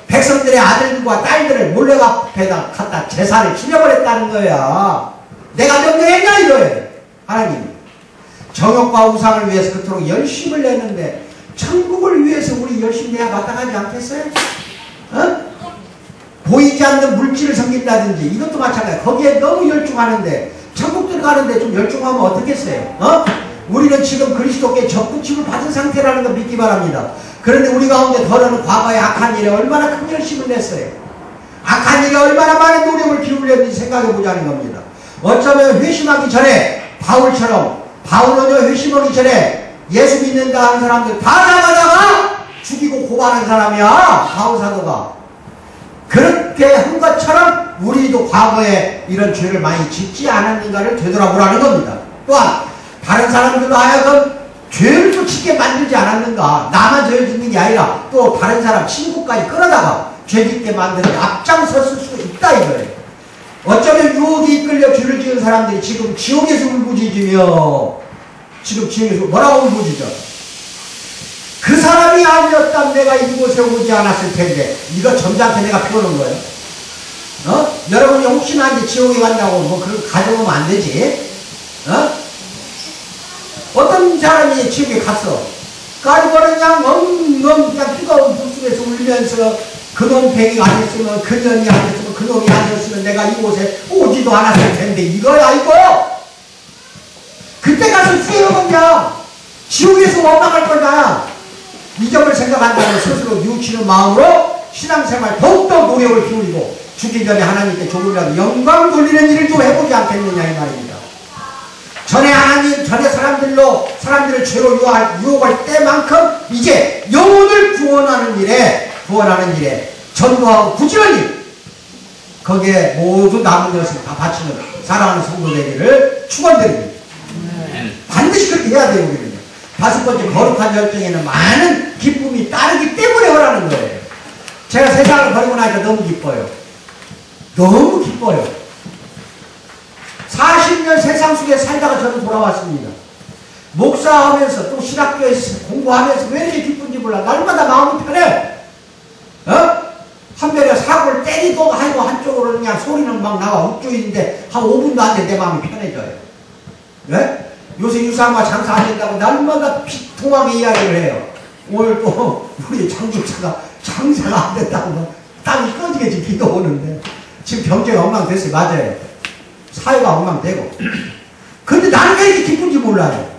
백성들의 아들과 딸들을 몰래 앞에다 갖다 제사를 지내버렸다는 거야. 내가 명령했냐 이거예요. 하나님 정욕과 우상을 위해서 그토록 열심을 냈는데 천국을 위해서 우리 열심히 내야 마땅하지 않겠어요? 보이지 않는 물질을 섬긴다든지 이것도 마찬가지야. 거기에 너무 열중하는데 천국 들어가는데 좀 열중하면 어떻겠어요? 우리는 지금 그리스도께 접붙임을 받은 상태라는 걸 믿기 바랍니다. 그런데 우리 가운데 더러는 과거의 악한 일에 얼마나 큰 열심을 냈어요. 악한 일에 얼마나 많은 노력을 기울였는지 생각해 보자는 겁니다. 어쩌면 회심하기 전에 바울은요 회심하기 전에 예수 믿는다 하는 사람들 다 잡아다가 죽이고 고발한 사람이야. 바울 사도가. 그렇게 한 것처럼 우리도 과거에 이런 죄를 많이 짓지 않았는가를 되돌아보라는 겁니다. 또한 다른 사람들도 하여금 죄를 또 짓게 만들지 않았는가. 나만 죄를 짓는 게 아니라 또 다른 사람 친구까지 끌어다가 죄 짓게 만드는 앞장섰을 수도 있다 이거예요. 어쩌면 유혹에 이끌려 죄를 지은 사람들이 지금 지옥에서 울부짖으며 지금 지옥에서 뭐라고 울부짖어? 그 사람이 아니었다면 내가 이곳에 오지 않았을 텐데. 이거 점잖게 내가 표현한 거예요. 여러분이 혹시나 이제 지옥에 간다고 뭐 그런 가정하면 안 되지. 어떤 사람이 지옥에 갔어. 가지고는 그냥 뜨거운 불속에서 울면서 그놈 뱅이 아니었으면 그년이 아니었으면 그놈이 아니었으면 내가 이곳에 오지도 않았을 텐데 이거야 이거. 그때 가서 후회하겠냐. 지옥에서 원망할 거냐. 이 점을 생각한다면 스스로 뉘우치는 마음으로 신앙생활 더욱더 노력을 기울이고 죽기 전에 하나님께 조금이라도 영광 돌리는 일을 좀 해보지 않겠느냐 이 말입니다. 전에 사람들을 죄로 유혹할 때만큼 이제 영혼을 구원하는 일에 전도하고 부지런히 거기에 모두 남은 것을 다 바치는 사랑하는 성도 되기를 축원드립니다. 반드시 그렇게 해야 돼요. 우리는요. 5번째, 거룩한 열정에는 많은 기쁨이 따르기 때문에 하라는 거예요. 제가 세상을 버리고 나니까 너무 기뻐요. 너무 기뻐요. 40년 세상 속에 살다가 저는 돌아왔습니다. 목사하면서 또 신학교에서 공부하면서 왜 이렇게 기쁜지 몰라. 날마다 마음이 편해. 한편에 사고를 때리고 하고 한쪽으로 그냥 소리는 막 나와. 욱조이는데 한 5분도 안 돼 내 마음이 편해져요. 네? 요새 유사마 장사 안 된다고 날마다 피통하게 이야기를 해요. 오늘 또 우리 장집사가 장사가 안 된다고 땀이 꺼지게 지금 비도 오는데 지금 경제가 엉망됐어요. 맞아요. 사회가 엉망되고. 근데 나는 왜 이렇게 기쁜지 몰라요.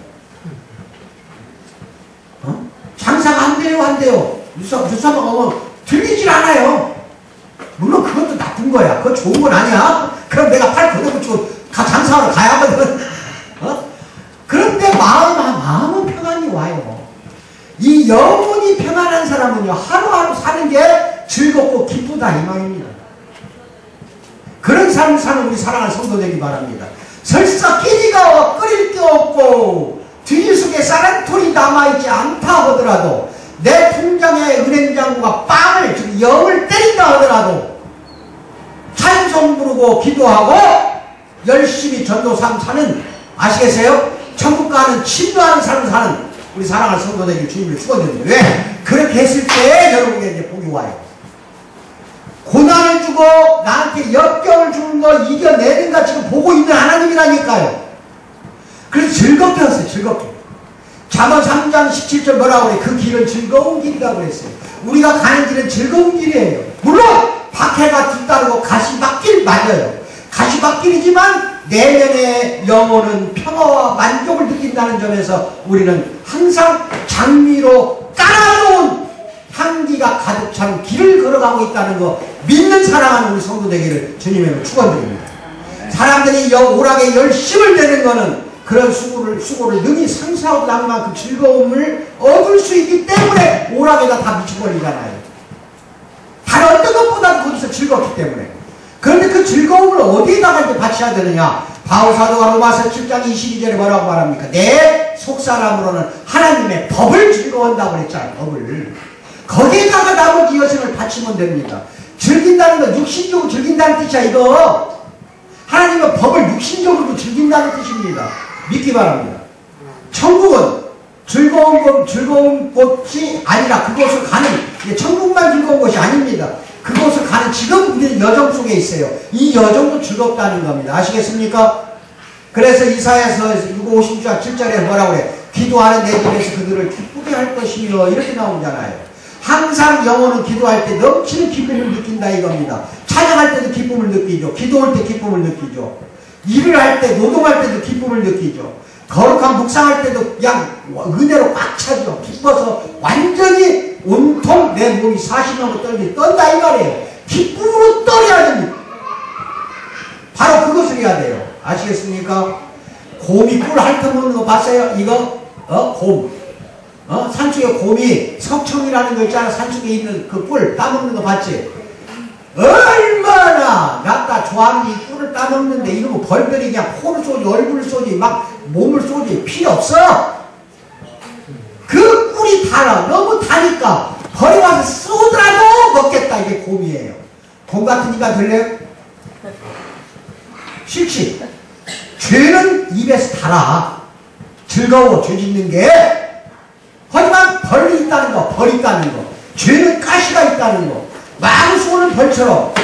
장사가 안 돼요. 유사마가 오면 들리질 않아요. 물론 그것도 나쁜 거야. 그거 좋은 건 아니야. 그럼 내가 팔 걷어붙이고 장사하러 가야 하거든. 그런데 마음은 평안이 와요. 이 영혼이 평안한 사람은요, 하루하루 사는 게 즐겁고 기쁘다 이 말입니다. 그런 삶을 사는 우리 사랑하는 성도 되기 바랍니다. 설사 끼니가 끓일 게 없고 뒤 속에 쌀한톨이 남아있지 않다 하더라도 내 통장에 은행장구가 빵을, 즉 영을 때린다 하더라도 찬송 부르고 기도하고 열심히 전도삼 사는, 아시겠어요? 천국 가는 침도하는 삶을 사는 우리 사랑하는 성도 되길 주님을 축원드립니다. 왜? 그렇게 했을 때 여러분에게 이제 복이 와요. 고난을 주고 나한테 역경을 주는 거 이겨내는가 지금 보고 있는 하나님이라니까요. 그래서 즐겁게 하세요. 즐겁게. 잠언 3장 17절 뭐라고 그래? 그 길은 즐거운 길이라고 그랬어요. 우리가 가는 길은 즐거운 길이에요. 물론 박해가 뒤따르고 가시밭길 맞아요. 가시밭길이지만 내면의 영혼은 평화와 만족을 느낀다는 점에서 우리는 항상 장미로 깔아놓은 향기가 가득 찬 길을 걸어가고 있다는 거 믿는 사랑하는 우리 성도 되기를 주님의 축원드립니다. 사람들이 오락에 열심을 내는 거는 그런 수고를 능히 상쇄하고 난 만큼 즐거움을 얻을 수 있기 때문에 오락에다 다 미쳐버리잖아요. 다른 어떤 것보다 거기서 즐겁기 때문에. 그런데 그 즐거움을 어디에다가 이제 바쳐야 되느냐? 바울사도가 로마서 7장 22절에 뭐라고 말합니까? 내 속사람으로는 하나님의 법을 즐거워한다고 그랬잖아요. 법을. 거기에다가 나머지 여생을 바치면 됩니다. 즐긴다는 건 육신적으로 즐긴다는 뜻이야 이거. 하나님의 법을 육신적으로 즐긴다는 뜻입니다. 믿기 바랍니다. 천국은 즐거운 곳이 아니라 그곳을 가는, 천국만 즐거운 곳이 아닙니다. 그곳을 가는, 지금 우리는 여정 속에 있어요. 이 여정도 즐겁다는 겁니다. 아시겠습니까? 그래서 이사야서 50장 7절에 뭐라고 그래? 기도하는 내 집에서 그들을 기쁘게 할 것이며 이렇게 나오잖아요. 항상 영혼은 기도할 때 넘치는 기쁨을 느낀다 이겁니다. 찬양할 때도 기쁨을 느끼죠. 기도할 때 기쁨을 느끼죠. 일을 할 때, 노동할 때도 기쁨을 느끼죠. 거룩한 묵상할 때도 그냥 은혜로 꽉 차죠. 기뻐서 완전히 온통 내 몸이 40년을 떤다 이 말이에요. 기쁨으로 떨어야 됩니다. 바로 그것을 해야 돼요. 아시겠습니까? 곰이 꿀 핥아먹는 거 봤어요? 이거? 곰. 산속에 곰이 석청이라는 거 있잖아. 산속에 있는 그 꿀 따먹는 거 봤지? 얼마나 낫다 좋아하는 이 꿀을 따먹는데 이러면 벌들이 그냥 코를 쏘지, 얼굴을 쏘지, 막 몸을 쏘지. 필요 없어. 그 꿀이 달아. 너무 다니까 벌이 와서 쏘더라도 먹겠다. 이게 곰이에요. 곰 같은 이가 될래요? 싫지? 죄는 입에서 달아. 즐거워. 죄 짓는 게. 하지만 벌이 있다는 거, 벌이 있다는 거, 죄는 가시가 있다는 거, 마구 쏘는 벌처럼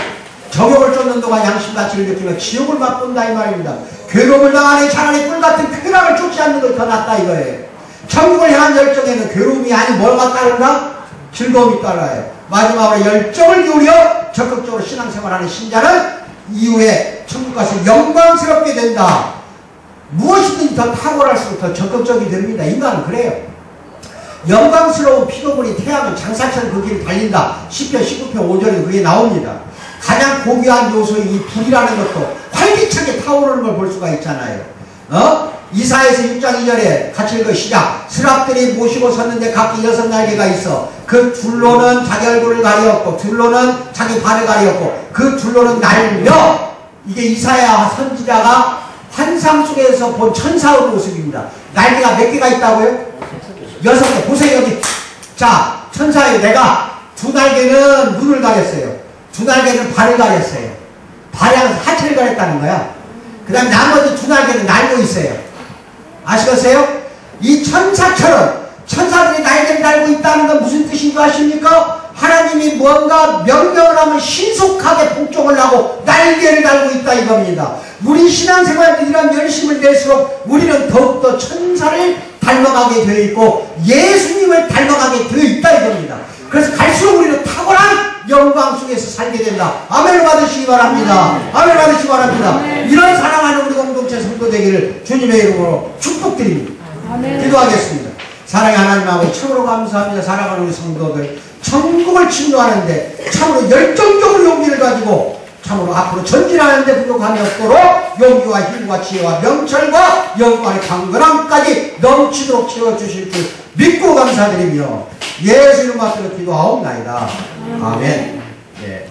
정욕을 쫓는 동안 양심가치를 느끼며 지옥을 맛본다 이 말입니다. 괴로움을 당하니 차라리 꿀같은 쾌락을 쫓지 않는 것이 더 낫다 이거예요. 천국을 향한 열정에는 괴로움이 아닌 뭐가 따른다? 즐거움이 따라요. 마지막으로 열정을 기울여 적극적으로 신앙생활하는 신자는 이후에 천국 가서 영광스럽게 된다. 무엇이든지 더 탁월할수록 더 적극적이 됩니다. 인간은 그래요. 영광스러운 피조물이 태양은 장사처럼 그 길을 달린다. 10편 19편 5절에 그게 나옵니다. 가장 고귀한 요소인 이 불이라는 것도 활기차게 타오르는 걸 볼 수가 있잖아요. 이사야서 6장 2절에 같이 읽어 시작. 스랍들이 모시고 섰는데 각기 6날개가 있어 그 둘로는 자기 얼굴을 가리었고 둘로는 자기 발을 가리었고 그 둘로는 날며. 이게 이사야 선지자가 환상 속에서 본 천사의 모습입니다. 날개가 몇 개가 있다고요? 6개. 보세요 여기. 자, 천사예요. 내가 두 날개는 눈을 가렸어요. 두 날개는 발을 가렸어요. 발이랑 하체를 가렸다는 거야. 그 다음에 나머지 두 날개는 날고 있어요. 아시겠어요? 이 천사처럼 천사들이 날개를 달고 있다는 건 무슨 뜻인 줄 아십니까? 하나님이 뭔가 명령을 하면 신속하게 복종을 하고 날개를 달고 있다 이겁니다. 우리 신앙생활에 이런 열심을 낼수록 우리는 더욱더 천사를 닮아가게 되어 있고 예수님을 닮아가게 되어 있다 이겁니다. 그래서 갈수록 우리는 탁월한 영광 속에서 살게 된다. 아멘을 받으시기 바랍니다. 아멘을 받으시기 바랍니다. 이런 사랑하는 우리 공동체 성도 되기를 주님의 이름으로 축복드립니다. 기도하겠습니다. 사랑의 하나님 아버지 참으로 감사합니다. 사랑하는 우리 성도들 천국을 침노하는데 참으로 열정적으로 용기를 가지고 참으로 앞으로 전진하는데 부족함이 없도록 용기와 힘과 지혜와 명철과 영광의 강건함까지 넘치도록 채워주실 줄 믿고 감사드리며 예수 이름 받들어 기도하옵나이다. 아멘. 예.